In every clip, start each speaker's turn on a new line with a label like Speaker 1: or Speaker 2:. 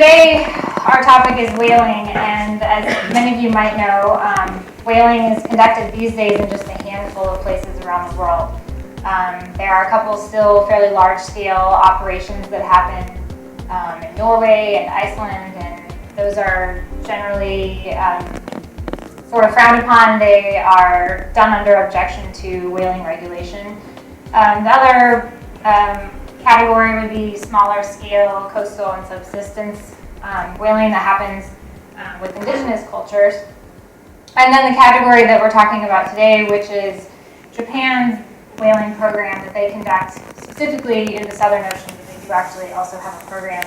Speaker 1: today our topic is whaling, and as many of you might know, whaling is conducted these days in just a handful of places around the world. There are a couple still fairly large-scale operations that happen in Norway and Iceland, and those are generally sort of frowned upon. They are done under objection to whaling regulation. The other category would be smaller scale coastal and subsistence whaling that happens with indigenous cultures. And then the category that we're talking about today, which is Japan's whaling program that they conduct specifically in the Southern Ocean, but they do actually also have a program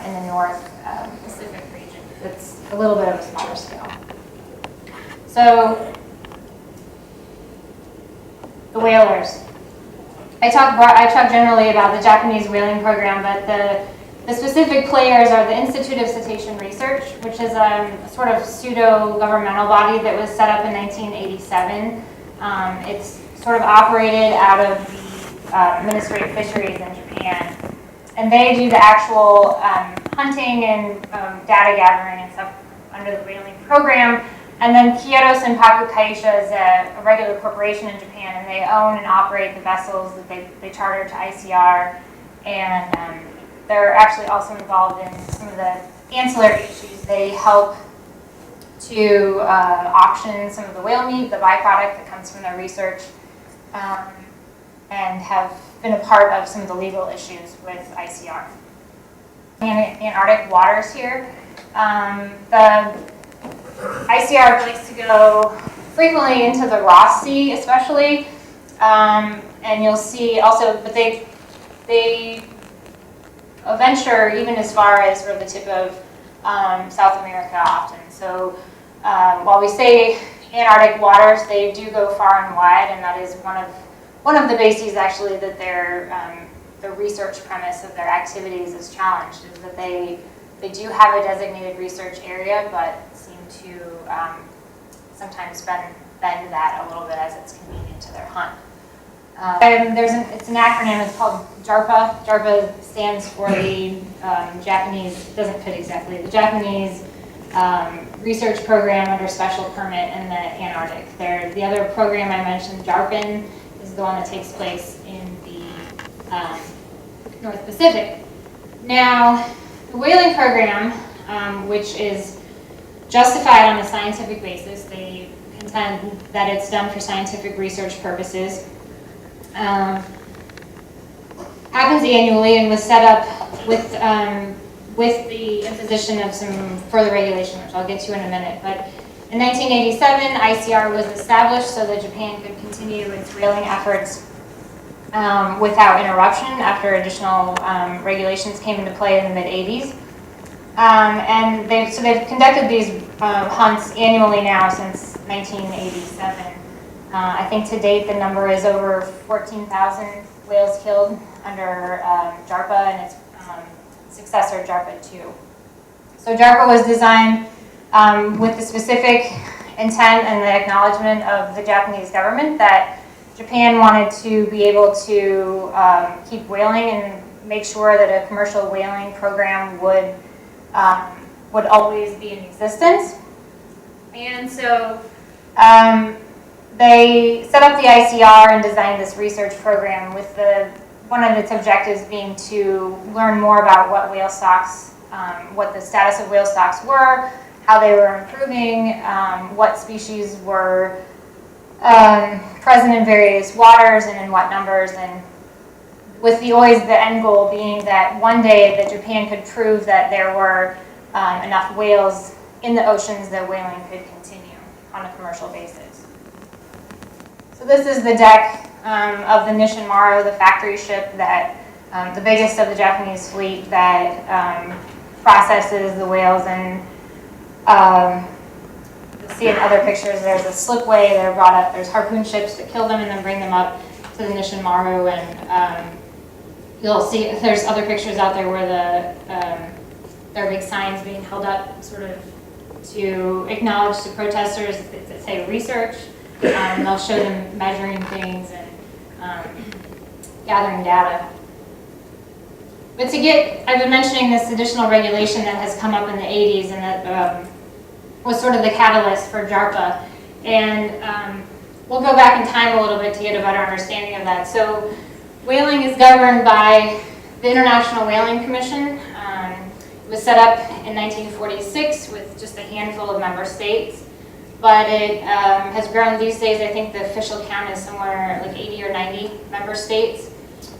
Speaker 1: in the North Pacific region that's a little bit of a smaller scale. So, the whalers. I talk generally about the Japanese whaling program, but the specific players are the Institute of Cetacean Research, which is a sort of pseudo-governmental body that was set up in 1987. It's sort of operated out of the Ministry of Fisheries in Japan. And they do the actual hunting and data gathering and stuff under the whaling program. And then Kyoto Senpaku Kaisha is a regular corporation in Japan, and they own and operate the vessels that they charter to ICR. And they're actually also involved in some of the ancillary issues. They help to auction some of the whale meat, the byproduct that comes from their research, and have been a part of some of the legal issues with ICR. In Antarctic waters here, the ICR likes to go frequently into the Ross Sea, especially, and you'll see also, but they venture even as far as sort of the tip of South America often. So while we say Antarctic waters, they do go far and wide, and that is one of the bases actually that the research premise of their activities is challenged, is that they do have a designated research area, but seem to sometimes bend that a little bit as it's convenient to their hunt. It's an acronym, it's called JARPA. JARPA stands for the Japanese, it doesn't fit exactly, the Japanese research program under special permit in the Antarctic. The other program I mentioned, JARPIN, is the one that takes place in the North Pacific. Now, the whaling program, which is justified on a scientific basis, they contend that it's done for scientific research purposes, happens annually and was set up with the imposition of some further regulation, which I'll get to in a minute. But in 1987, ICR was established so that Japan could continue its whaling efforts without interruption after additional regulations came into play in the mid-'80s. And they've conducted these hunts annually now since 1987. I think to date the number is over 14,000 whales killed under JARPA and its successor JARPA 2. So JARPA was designed with the specific intent and the acknowledgement of the Japanese government that Japan wanted to be able to keep whaling and make sure that a commercial whaling program would always be in existence. And so they set up the ICR and designed this research program with one of its objectives being to learn more about what whale stocks, what the status of whale stocks were, how they were improving, what species were present in various waters and in what numbers, and with always the end goal being that one day that Japan could prove that there were enough whales in the oceans that whaling could continue on a commercial basis. So this is the deck of the Nishin Maru, the factory ship that the biggest of the Japanese fleet that processes the whales, and you'll see in other pictures there's a slipway that are brought up, there's harpoon ships that kill them and then bring them up to the Nishin Maru, and you'll see there's other pictures out there where there are big signs being held up sort of to acknowledge to protesters that say research. They'll show them measuring things and gathering data. But I've been mentioning this additional regulation that has come up in the 80s and that was sort of the catalyst for JARPA. And we'll go back in time a little bit to get a better understanding of that. So whaling is governed by the International Whaling Commission. It was set up in 1946 with just a handful of member states. But it has grown these days. I think the official count is somewhere like 80 or 90 member states.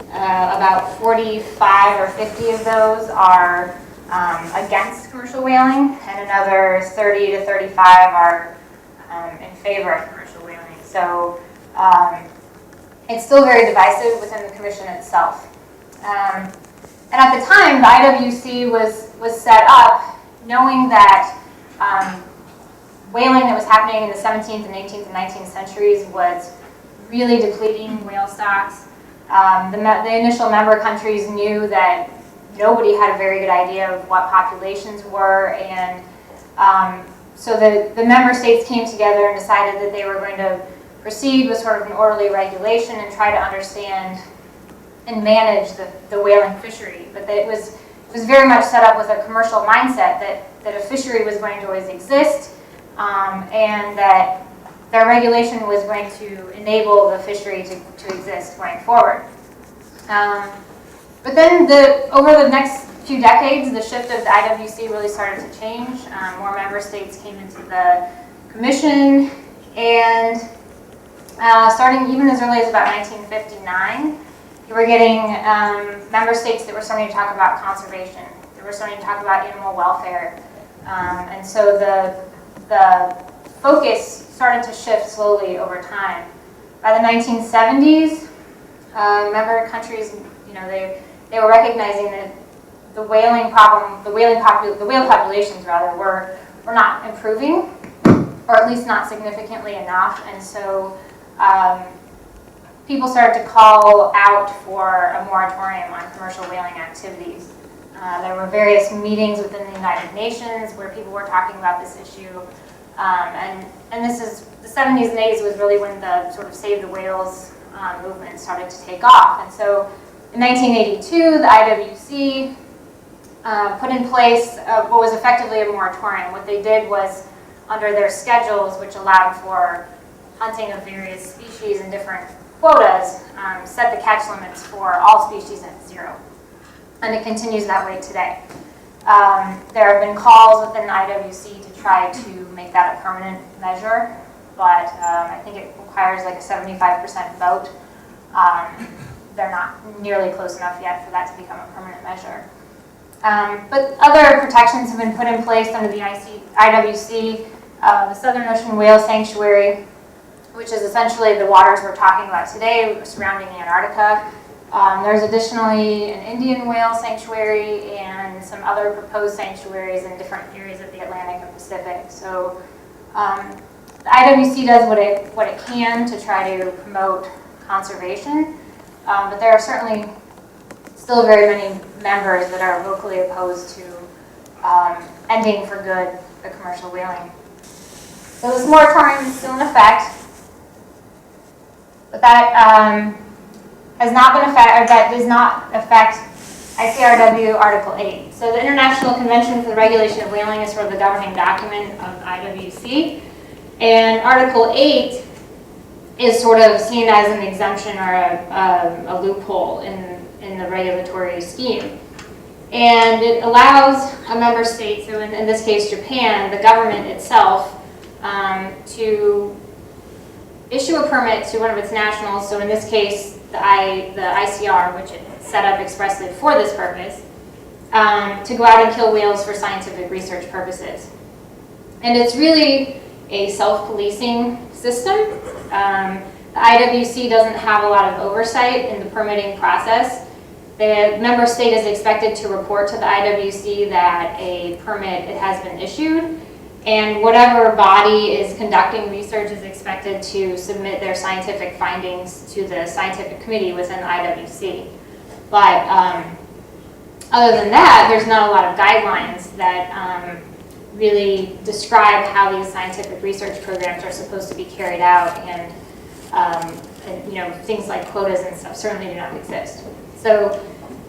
Speaker 1: About 45 or 50 of those are against commercial whaling, and another 30 to 35 are in favor of commercial whaling. So it's still very divisive within the commission itself. And at the time, the IWC was set up knowing that whaling that was happening in the 17th and 18th and 19th centuries was really depleting whale stocks. The initial member countries knew that nobody had a very good idea of what populations were, and so the member states came together and decided that they were going to proceed with sort of an orderly regulation and try to understand and manage the whaling fishery. But it was very much set up with a commercial mindset that a fishery was going to always exist, and that their regulation was going to enable the fishery to exist going forward. But then over the next few decades, the shift of the IWC really started to change. More member states came into the commission, and starting even as early as about 1959, you were getting member states that were starting to talk about conservation. They were starting to talk about animal welfare. And so the focus started to shift slowly over time. By the 1970s, member countries, they were recognizing that the whaling populations rather were not improving, or at least not significantly enough, and so people started to call out for a moratorium on commercial whaling activities. There were various meetings within the United Nations where people were talking about this issue. And this is, the 70s and 80s was really when the sort of Save the Whales movement started to take off. And so in 1982, the IWC put in place what was effectively a moratorium. What they did was, under their schedules, which allowed for hunting of various species and different quotas, set the catch limits for all species at 0. And it continues that way today. There have been calls within the IWC to try to make that a permanent measure, but I think it requires like a 75% vote. They're not nearly close enough yet for that to become a permanent measure. But other protections have been put in place under the IWC. The Southern Ocean Whale Sanctuary, which is essentially the waters we're talking about today surrounding Antarctica. There's additionally an Indian whale sanctuary and some other proposed sanctuaries in different areas of the Atlantic and Pacific. So the IWC does what it can to try to promote conservation, but there are certainly still very many members that are vocally opposed to ending for good the commercial whaling. So this moratorium is still in effect, but that has not been that does not affect ICRW Article 8. So the International Convention for the Regulation of Whaling is sort of the governing document of IWC, and Article 8 is sort of seen as an exemption or a loophole in the regulatory scheme. And it allows a member state, so in this case Japan, the government itself, to issue a permit to one of its nationals, so in this case the ICR, which it set up expressly for this purpose, to go out and kill whales for scientific research purposes. And it's really a self-policing system. The IWC doesn't have a lot of oversight in the permitting process. The member state is expected to report to the IWC that a permit has been issued, and whatever body is conducting research is expected to submit their scientific findings to the scientific committee within the IWC. But other than that, there's not a lot of guidelines that really describe how these scientific research programs are supposed to be carried out, and things like quotas and stuff certainly do not exist. So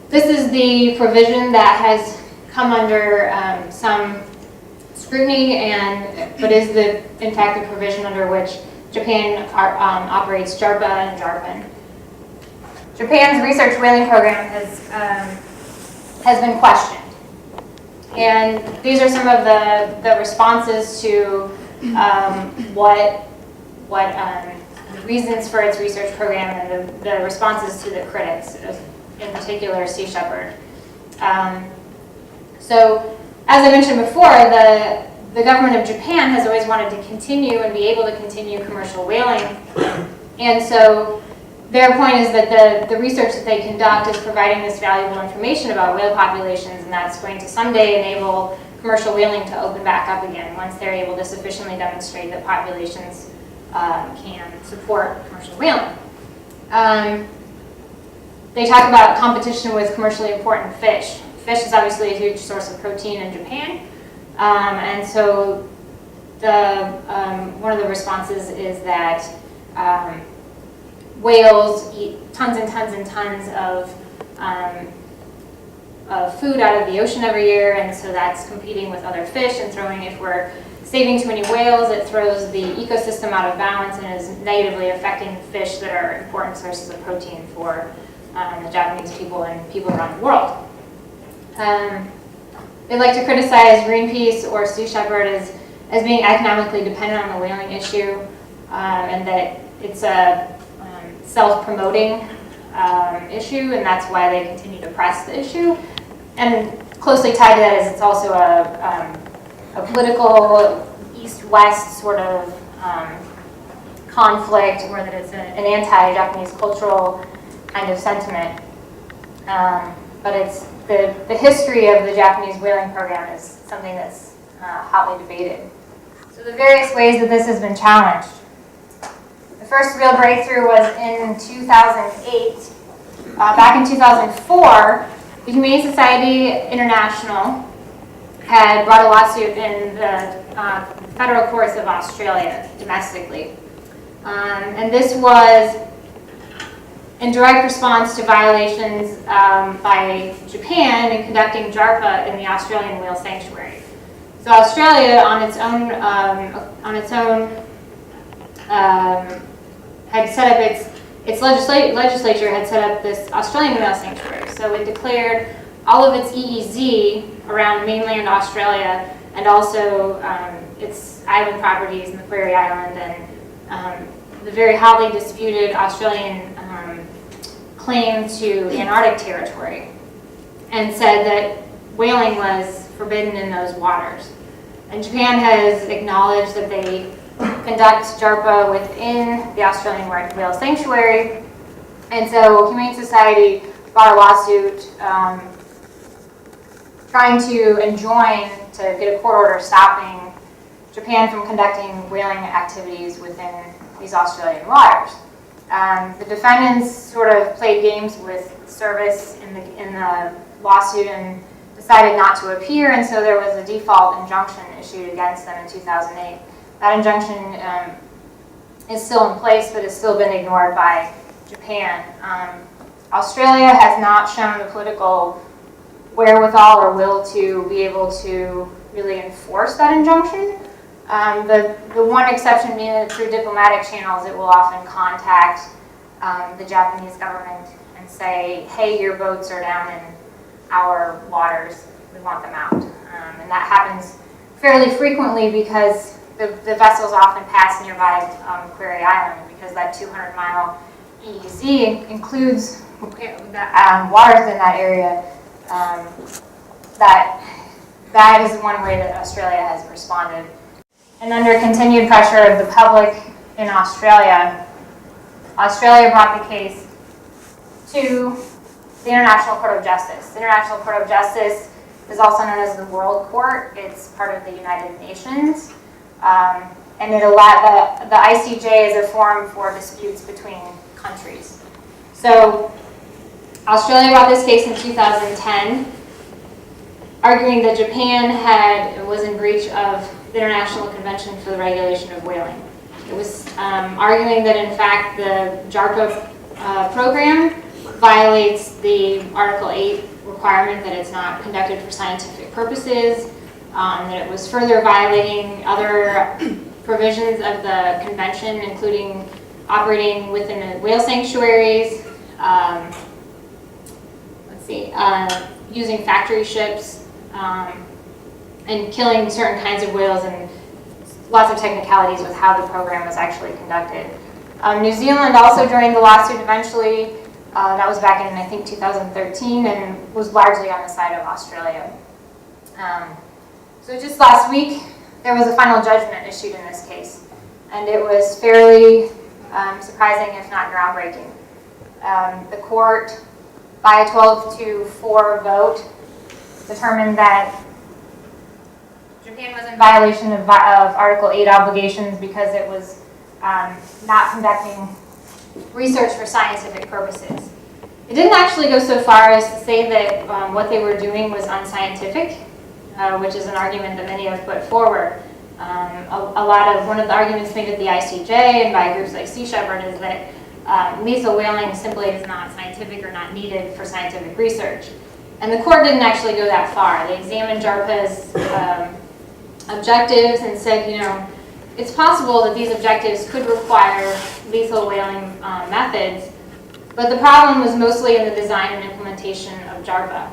Speaker 1: This is the provision that has come under some scrutiny, but is in fact the provision under which Japan operates JARPA and JARPAN. Japan's research whaling program has been questioned. And these are some of the responses to what the reasons for its research program and the responses to the critics, in particular Sea Shepherd. So, as I mentioned before, the government of Japan has always wanted to continue and be able to continue commercial whaling. And so their point is that the research that they conduct is providing this valuable information about whale populations, and that's going to someday enable commercial whaling to open back up again once they're able to sufficiently demonstrate that populations can support commercial whaling. They talk about competition with commercially important fish. Fish is obviously a huge source of protein in Japan, and so one of the responses is that whales eat tons and tons and tons of food out of the ocean every year, and so that's competing with other fish and if we're saving too many whales, it throws the ecosystem out of balance and is negatively affecting fish that are important sources of protein for the Japanese people and people around the world. They like to criticize Greenpeace or Sea Shepherd as being economically dependent on the whaling issue, and that it's a self-promoting issue, and that's why they continue to press the issue. And closely tied to that is it's also a political east-west sort of conflict, or that it's an anti-Japanese cultural kind of sentiment. But it's the history of the Japanese whaling program is something that's hotly debated. So the various ways that this has been challenged. The first real breakthrough was in 2008. Back in 2004, the Humane Society International had brought a lawsuit in the federal courts of Australia domestically. And this was in direct response to violations by Japan in conducting JARPA in the Australian whale sanctuary. So Australia, on its own, had set up its legislature had set up this Australian whale sanctuary. So it declared all of its EEZ around mainland Australia, and also its island properties in the Quarry Island, and the very hotly disputed Australian claim to Antarctic territory, and said that whaling was forbidden in those waters. And Japan has acknowledged that they conduct JARPA within the Australian whale sanctuary, and so Humane Society brought a lawsuit trying to enjoin to get a court order stopping Japan from conducting whaling activities within these Australian waters. The defendants sort of played games with service in the lawsuit and decided not to appear, and so there was a default injunction issued against them in 2008. That injunction is still in place, but has still been ignored by Japan. Australia has not shown the political wherewithal or will to be able to really enforce that injunction. The one exception being that through diplomatic channels, it will often contact the Japanese government and say, hey, your boats are down in our waters, we want them out. And that happens fairly frequently because the vessels often pass nearby Quarry Island, because that 200-mile EEZ includes waters in that area. That is one way that Australia has responded. And under continued pressure of the public in Australia, Australia brought the case to the International Court of Justice. The International Court of Justice is also known as the World Court. It's part of the United Nations. And it allowed the ICJ is a forum for disputes between countries. So Australia brought this case in 2010, arguing that Japan was in breach of the International Convention for the Regulation of Whaling. It was arguing that, in fact, the JARPA program violates the Article 8 requirement that it's not conducted for scientific purposes, that it was further violating other provisions of the convention, including operating within the whale sanctuaries, using factory ships, and killing certain kinds of whales, and lots of technicalities with how the program was actually conducted. New Zealand also joined the lawsuit eventually. That was back in, I think, 2013, and was largely on the side of Australia. So just last week, there was a final judgment issued in this case, and it was fairly surprising, if not groundbreaking. The court, by a 12-4 vote, determined that Japan was in violation of Article 8 obligations because it was not conducting research for scientific purposes. It didn't actually go so far as to say that what they were doing was unscientific, which is an argument that many have put forward. One of the arguments made at the ICJ and by groups like Sea Shepherd is that lethal whaling simply is not scientific or not needed for scientific research. And the court didn't actually go that far. They examined JARPA's objectives and said, it's possible that these objectives could require lethal whaling methods, but the problem was mostly in the design and implementation of JARPA.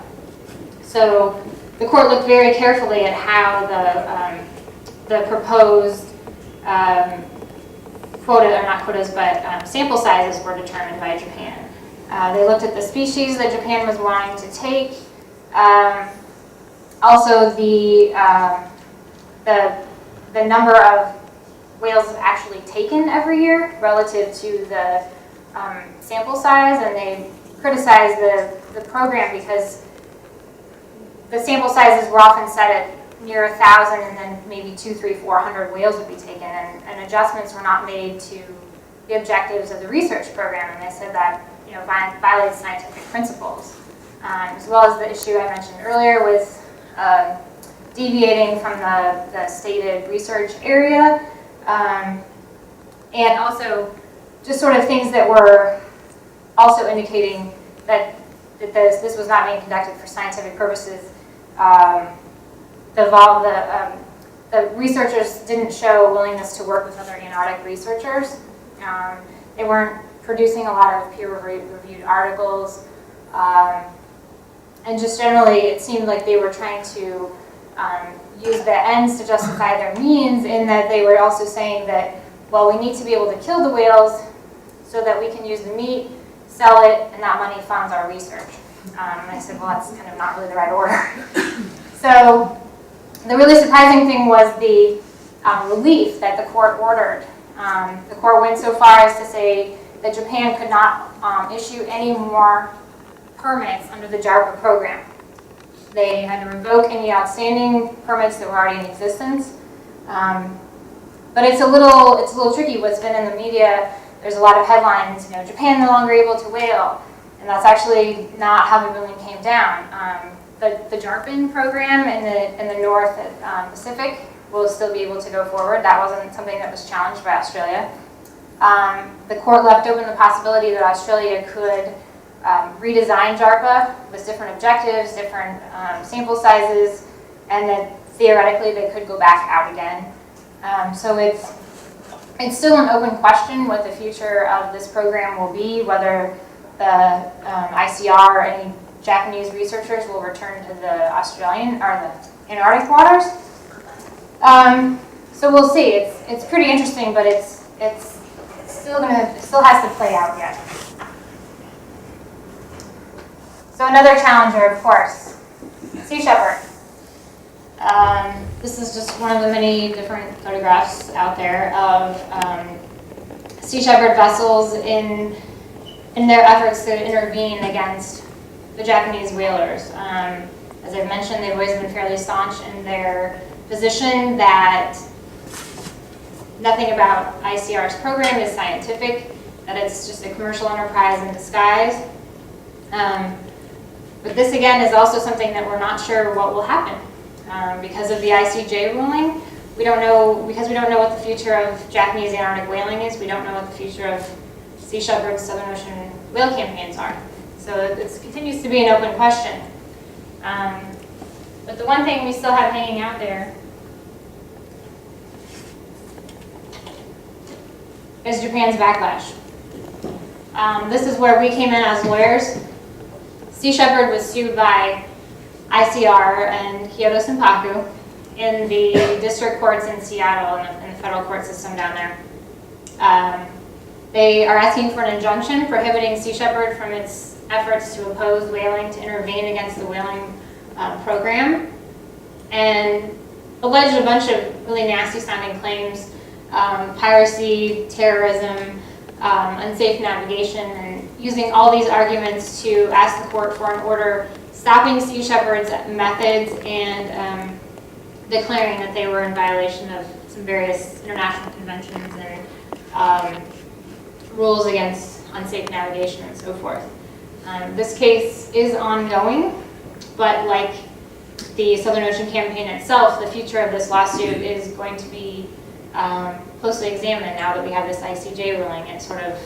Speaker 1: So the court looked very carefully at how the proposed sample sizes were determined by Japan. They looked at the species that Japan was wanting to take, also the number of whales actually taken every year relative to the sample size, and they criticized the program because the sample sizes were often set at near 1,000, and then maybe 200, 300, 400 whales would be taken, and adjustments were not made to the objectives of the research program, and they said that violates scientific principles, as well as the issue I mentioned earlier with deviating from the stated research area, and also just sort of things that were also indicating that this was not being conducted for scientific purposes. The researchers didn't show willingness to work with other Antarctic researchers. They weren't producing a lot of peer-reviewed articles, and just generally it seemed like they were trying to use the ends to justify their means, in that they were also saying that, well, we need to be able to kill the whales so that we can use the meat, sell it, and that money funds our research. And I said, well, that's kind of not really the right order. So the really surprising thing was the relief that the court ordered. The court went so far as to say that Japan could not issue any more permits under the JARPA program. They had to revoke any outstanding permits that were already in existence. But it's a little tricky. What's been in the media, there's a lot of headlines, Japan no longer able to whale, and that's actually not how the ruling came down. The JARPA program in the North Pacific will still be able to go forward. That wasn't something that was challenged by Australia. The court left open the possibility that Australia could redesign JARPA with different objectives, different sample sizes, and then theoretically they could go back out again. So it's still an open question what the future of this program will be, whether the ICR or any Japanese researchers will return to the Australian or the Antarctic waters. So we'll see. It's pretty interesting, but it still has to play out yet. So another challenger, of course, Sea Shepherd. This is just one of the many different photographs out there of Sea Shepherd vessels in their efforts to intervene against the Japanese whalers. As I've mentioned, they've always been fairly staunch in their position that nothing about ICR's program is scientific, that it's just a commercial enterprise in disguise. But this, again, is also something that we're not sure what will happen. Because of the ICJ ruling, we don't know what the future of Japanese Antarctic whaling is. We don't know what the future of Sea Shepherd's Southern Ocean whale campaigns are. So it continues to be an open question. But the one thing we still have hanging out there is Japan's backlash. This is where we came in as lawyers. Sea Shepherd was sued by ICR and Kyoto Senpaku in the district courts in Seattle and the federal court system down there. They are asking for an injunction prohibiting Sea Shepherd from its efforts to oppose whaling, to intervene against the whaling program, and alleged a bunch of really nasty sounding claims, piracy, terrorism, unsafe navigation, and using all these arguments to ask the court for an order stopping Sea Shepherd's methods and declaring that they were in violation of some various international conventions and rules against unsafe navigation and so forth. This case is ongoing, but like the Southern Ocean Campaign itself, the future of this lawsuit is going to be closely examined now that we have this ICJ ruling. It sort of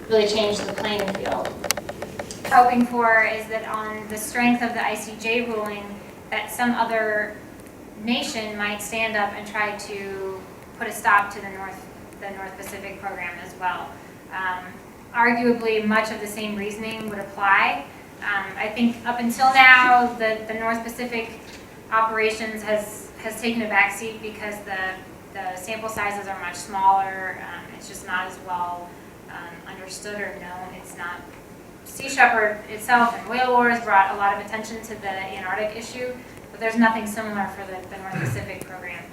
Speaker 1: really changed the playing field. Hoping for is that on the strength of the ICJ ruling, that some other nation might stand up and try to put a stop to the North Pacific program as well. Arguably, much of the same reasoning would apply. I think up until now, the North Pacific operations has taken a backseat because the sample sizes are much smaller. It's just not as well understood or known. It's not. Sea Shepherd itself and whale wars brought a lot of attention to the Antarctic issue, but there's nothing similar for the North Pacific program.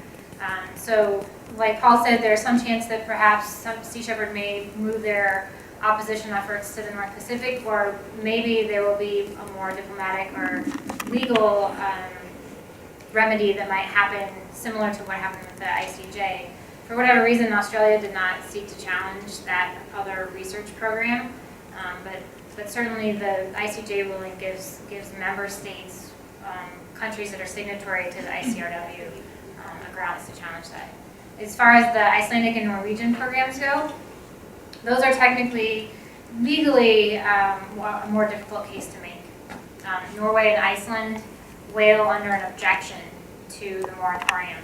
Speaker 1: So, like Paul said, there's some chance that perhaps some Sea Shepherd may move their opposition efforts to the North Pacific, or maybe there will be a more diplomatic or legal remedy that might happen similar to what happened with the ICJ. For whatever reason, Australia did not seek to challenge that other research program, but certainly the ICJ ruling gives member states, countries that are signatory to the ICRW, a grounds to challenge that. As far as the Icelandic and Norwegian programs go, those are technically, legally, a more difficult case to make. Norway and Iceland wail under an objection to the moratorium.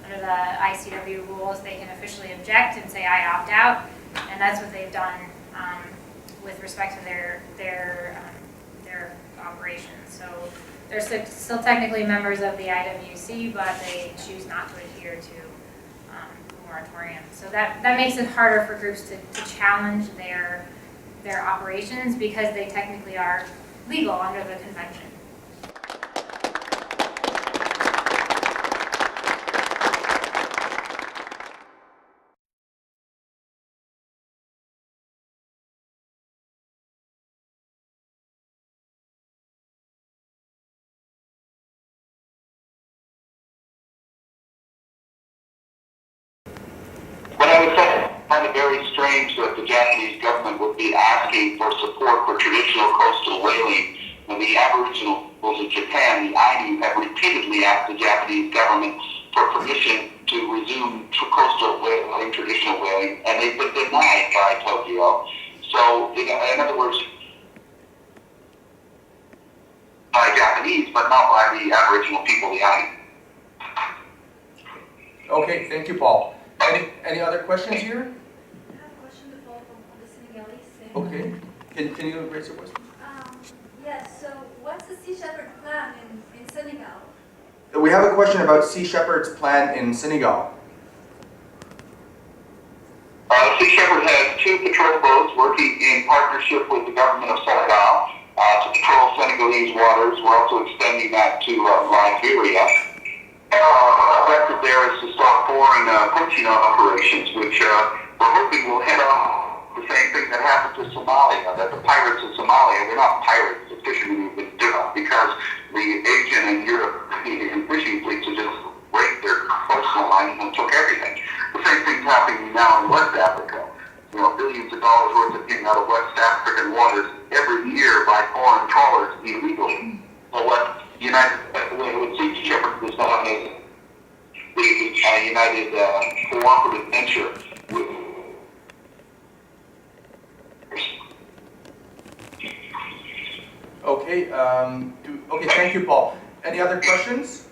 Speaker 1: Under the ICW rules, they can officially object and say, I opt out, and that's what they've done with respect to their operations. So they're still technically members of the IWC, but they choose not to adhere to the moratorium. So that makes it harder for groups to challenge their operations because they technically are legal under the convention.
Speaker 2: I find it very strange that the Japanese government would be asking for support for traditional coastal whaling when the Aboriginals of Japan, the Ainu, have repeatedly asked the Japanese government for permission to resume coastal whaling, traditional whaling, and they've been denied by Tokyo. So, in other words, by Japanese, but not by the Aboriginal people, the Ainu.
Speaker 3: Okay, thank you, Paul. Any other questions here?
Speaker 4: I have a question to follow from the Senegalese.
Speaker 3: Okay. Can you raise your question?
Speaker 4: Yes, so what's the Sea Shepherd plan in Senegal?
Speaker 3: We have a question about Sea Shepherd's plan in Senegal.
Speaker 2: Sea Shepherd has two patrol boats working in partnership with the government of Senegal to patrol Senegalese waters. We're also extending that to Liberia. Our objective there is to stop foreign poaching operations, which we're hoping will head off the same thing that happened to Somalia, that the pirates of Somalia, they're not pirates, the fishermen who've been doing because the Asian and European fishing fleets have just raped their coastal lines and took everything. The same thing's happening now in West Africa. Billions of dollars worth of getting out of West African waters every year by foreign trawlers illegally. So what Sea Shepherd was done is the United Cooperative Venture with
Speaker 3: Okay, okay, thank you, Paul. Any other questions?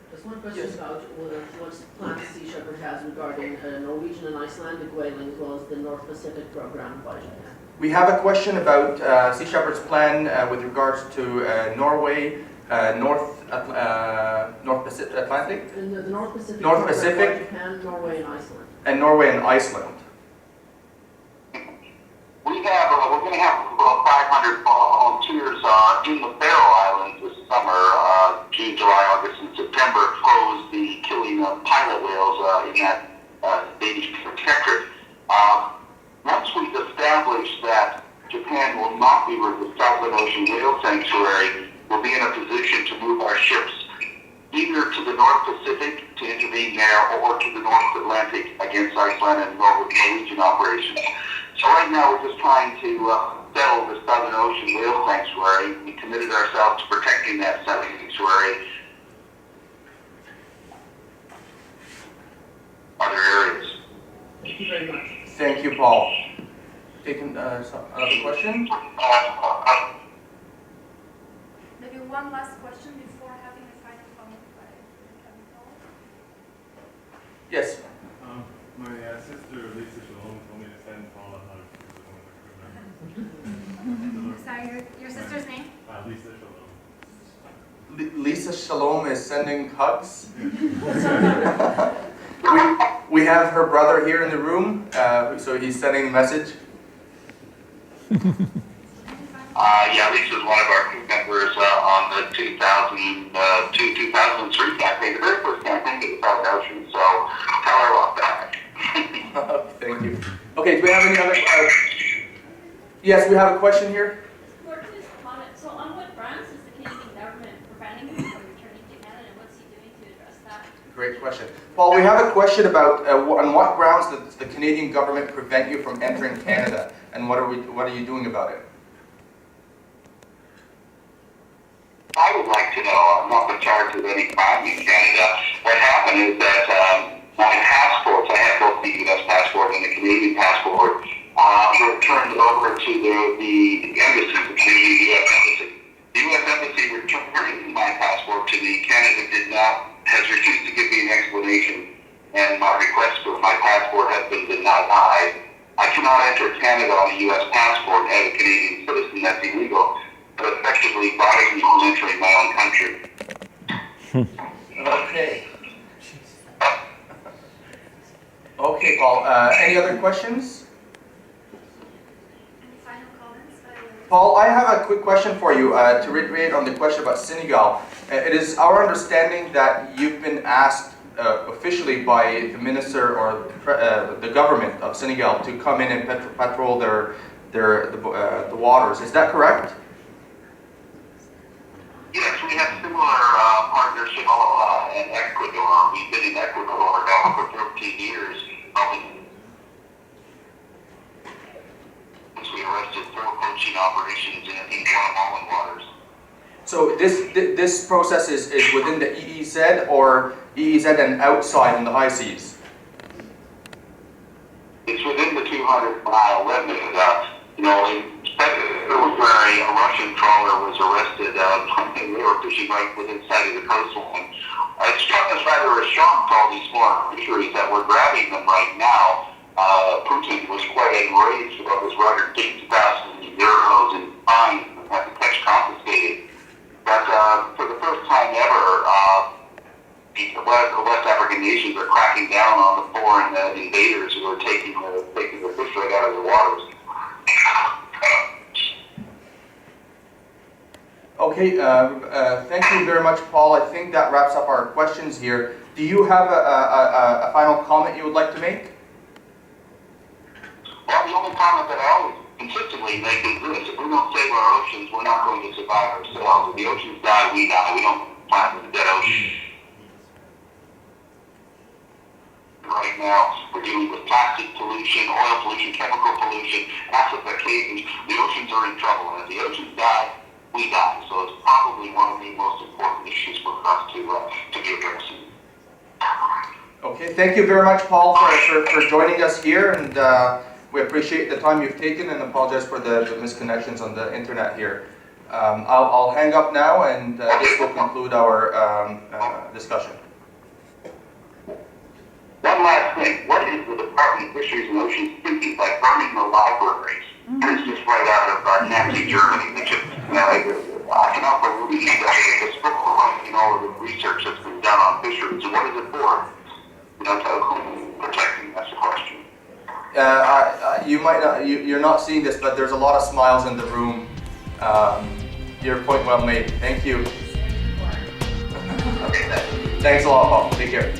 Speaker 5: Just one question about what plans Sea Shepherd has regarding Norwegian and Icelandic whaling as well as the North Pacific program by Japan.
Speaker 3: We have a question about Sea Shepherd's plan with regards to Norway, North Atlantic?
Speaker 5: And the North Pacific
Speaker 3: North
Speaker 5: program
Speaker 3: Pacific.
Speaker 5: by Japan, Norway and Iceland.
Speaker 3: And Norway and Iceland.
Speaker 2: We're going to have about 500 volunteers in the Faroe Islands this summer, June, July, August, and September, oppose the killing of pilot whales in that Danish protectorate. Once we've established that Japan will not be the Southern Ocean Whale Sanctuary, we'll be in a position to move our ships either to the North Pacific to intervene there or to the North Atlantic against Iceland and Norwegian operations. So right now we're just trying to settle the Southern Ocean Whale Sanctuary. We committed ourselves to protecting that sanctuary. Other areas.
Speaker 5: Thank you very much.
Speaker 3: Thank you, Paul. Taking another question?
Speaker 4: Maybe one last question before having a final comment by Paul.
Speaker 3: Yes.
Speaker 6: My sister Lisa Shalom told me to send Paul a hug.
Speaker 1: Sorry, your sister's name?
Speaker 6: Lisa Shalom.
Speaker 3: Lisa Shalom is sending hugs. we have her brother here in the room, so he's sending a message.
Speaker 2: Yeah, Lisa's one of our crew members on the 2002-2003 campaign, the very first campaign to the Southern Ocean, so tell her about that.
Speaker 3: Thank you. Okay, do we have any other? Yes, we have a question here.
Speaker 7: So on what grounds is the Canadian government preventing him from returning to Canada, and what's he doing to address that?
Speaker 3: Great question. Paul, we have a question about on what grounds does the Canadian government prevent you from entering Canada, and what are you doing about it?
Speaker 2: I would like to know, I'm not in charge of any crime in Canada. What happened is that my passports, I had both the U.S. passport and the Canadian passport, were turned over to the embassy, the Canadian U.S. embassy. The U.S. embassy returned my passport to me. Canada has refused to give me an explanation, and my request for my passport has been denied. I cannot enter Canada on a U.S. passport as a Canadian citizen. That's illegal. But effectively bars me from entering my own country.
Speaker 3: Okay. Okay, Paul. Any other questions?
Speaker 4: Any final comments?
Speaker 3: Paul, I have a quick question for you to reiterate on the question about Senegal. It is our understanding that you've been asked officially by the minister or the government of Senegal to come in and patrol the waters. Is that correct?
Speaker 2: Yes, we have similar partnership in Ecuador. We've been in Ecuador now for 13 years. Since we arrested 4 poaching operations in Guatemalan waters.
Speaker 3: So this process is within the EEZ or EEZ and outside in the high seas?
Speaker 2: It's within the 200-mile limit. It was where a Russian trawler was arrested. They were fishing right within sight of the coastline. It struck us rather a shock to all these small fisheries that we're grabbing them right now. Putin was quite enraged about this $150,000 and fines and had the catch confiscated. But for the first time ever, the West African nations are cracking down on the foreign invaders who are taking the fish right out of the waters.
Speaker 3: Okay, thank you very much, Paul. I think that wraps up our questions here. Do you have a final comment you would like to make?
Speaker 2: Well, the only comment that I always consistently make is this: if we don't save our oceans, we're not going to survive ourselves. If the oceans die, we die. We don't plant with the dead ocean. Right now, we're dealing with plastic pollution, oil pollution, chemical pollution, acidification. The oceans are in trouble, and if the oceans die, we die. So it's probably one of the most important issues for us to be addressing.
Speaker 3: Okay, thank you very much, Paul, for joining us here, and we appreciate the time you've taken and apologize for the misconnections on the internet here. I'll hang up now, and this will conclude our discussion.
Speaker 2: One last thing, what is the Department of Fisheries and Oceans thinking by burning the libraries? It's just right out of Nazi Germany, which is, I cannot believe that it's the research that's been done on fisheries. So what is it for? Who's protecting? That's the question.
Speaker 3: You might not, you're not seeing this, but there's a lot of smiles in the room. Your point well made. Thank you.
Speaker 2: Okay,
Speaker 3: Thanks a lot, Paul. Take care.